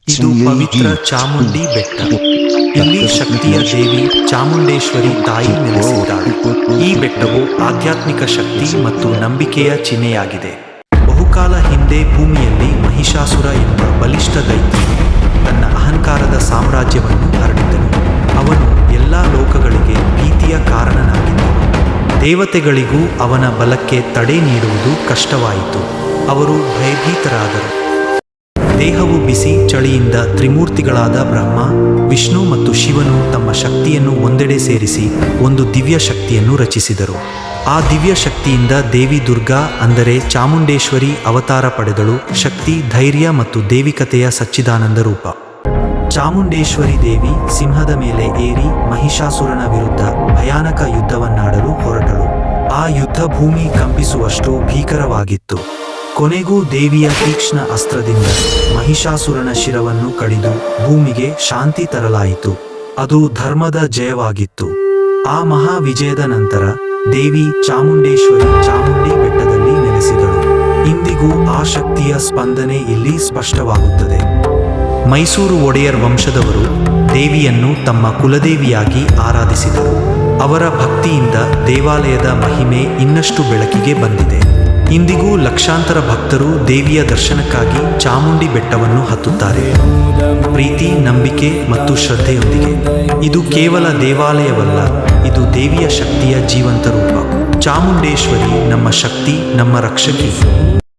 ಇದು ಪವಿತ್ರ ಚಾಮುಂಡಿ ಬೆಟ್ಟ. ಇಲ್ಲಿ ಶಕ್ತಿಯ ದೇವಿ ಚಾಮುಂಡೇಶ್ವರಿ ತಾಯಿ ನೆಲೆಸಿದ್ದಾಳೆ. ಈ ಬೆಟ್ಟವು ಆಧ್ಯಾತ್ಮಿಕ ಶಕ್ತಿ ಮತ್ತು ನಂಬಿಕೆಯ ಚಿಹ್ನೆಯಾಗಿದೆ. ಬಹುಕಾಲ ಹಿಂದೆ ಭೂಮಿಯಲ್ಲಿ ಮಹಿಷಾಸುರ ಎಂಬ ಬಲಿಷ್ಠ ದೈತ್ಯ ತನ್ನ ಅಹಂಕಾರದ ಸಾಮ್ರಾಜ್ಯವನ್ನು ಹರಡಿದನು. ಅವನು ಎಲ್ಲ ಲೋಕಗಳಿಗೆ ಭೀತಿಯ ಕಾರಣನಾಗಿದ್ದನು. ದೇವತೆಗಳಿಗೂ ಅವನ ಬಲಕ್ಕೆ ತಡೆ ನೀಡುವುದು ಕಷ್ಟವಾಯಿತು. ಅವರು ಭಯಭೀತರಾದರು. ದೇಹವು ಬಿಸಿ ಚಳಿಯಿಂದ ತ್ರಿಮೂರ್ತಿಗಳಾದ ಬ್ರಹ್ಮ, ವಿಷ್ಣು ಮತ್ತು ಶಿವನು ತಮ್ಮ ಶಕ್ತಿಯನ್ನು ಒಂದೆಡೆ ಸೇರಿಸಿ ಒಂದು ದಿವ್ಯ ಶಕ್ತಿಯನ್ನು ರಚಿಸಿದರು. ಆ ದಿವ್ಯ ಶಕ್ತಿಯಿಂದ ದೇವಿ ದುರ್ಗಾ ಅಂದರೆ ಚಾಮುಂಡೇಶ್ವರಿ ಅವತಾರ ಪಡೆದಳು. ಶಕ್ತಿ, ಧೈರ್ಯ ಮತ್ತು ದೇವಿಕತೆಯ ಸಚ್ಚಿದಾನಂದ ರೂಪ. ಚಾಮುಂಡೇಶ್ವರಿ ದೇವಿ ಸಿಂಹದ ಮೇಲೆ ಏರಿ ಮಹಿಷಾಸುರನ ವಿರುದ್ಧ ಭಯಾನಕ ಯುದ್ಧವನ್ನಾಡಲು ಹೊರಟಳು. ಆ ಯುದ್ಧ ಭೂಮಿ ಕಂಪಿಸುವಷ್ಟು ಭೀಕರವಾಗಿತ್ತು. ಕೊನೆಗೂ ದೇವಿಯ ತೀಕ್ಷ್ಣ ಅಸ್ತ್ರದಿಂದ ಮಹಿಷಾಸುರನ ಶಿರವನ್ನು ಕಡಿದು ಭೂಮಿಗೆ ಶಾಂತಿ ತರಲಾಯಿತು. ಅದು ಧರ್ಮದ ಜಯವಾಗಿತ್ತು. ಆ ಮಹಾ ವಿಜಯದ ನಂತರ ದೇವಿ ಚಾಮುಂಡೇಶ್ವರಿ ಚಾಮುಂಡಿ ಬೆಟ್ಟದಲ್ಲಿ ನೆಲೆಸಿದಳು. ಇಂದಿಗೂ ಆ ಶಕ್ತಿಯ ಸ್ಪಂದನೆ ಇಲ್ಲಿ ಸ್ಪಷ್ಟವಾಗುತ್ತದೆ. ಮೈಸೂರು ಒಡೆಯರ್ ವಂಶದವರು ದೇವಿಯನ್ನು ತಮ್ಮ ಕುಲದೇವಿಯಾಗಿ ಆರಾಧಿಸಿದರು. ಅವರ ಭಕ್ತಿಯಿಂದ ದೇವಾಲಯದ ಮಹಿಮೆ ಇನ್ನಷ್ಟು ಬೆಳಕಿಗೆ ಬಂದಿದೆ. ಇಂದಿಗೂ ಲಕ್ಷಾಂತರ ಭಕ್ತರು ದೇವಿಯ ದರ್ಶನಕ್ಕಾಗಿ ಚಾಮುಂಡಿ ಬೆಟ್ಟವನ್ನು ಹತ್ತುತ್ತಾರೆ, ಪ್ರೀತಿ, ನಂಬಿಕೆ ಮತ್ತು ಶ್ರದ್ಧೆಯೊಂದಿಗೆ. ಇದು ಕೇವಲ ದೇವಾಲಯವಲ್ಲ, ಇದು ದೇವಿಯ ಶಕ್ತಿಯ ಜೀವಂತ ರೂಪ. ಚಾಮುಂಡೇಶ್ವರಿ ನಮ್ಮ ಶಕ್ತಿ, ನಮ್ಮ ರಕ್ಷಕಿ.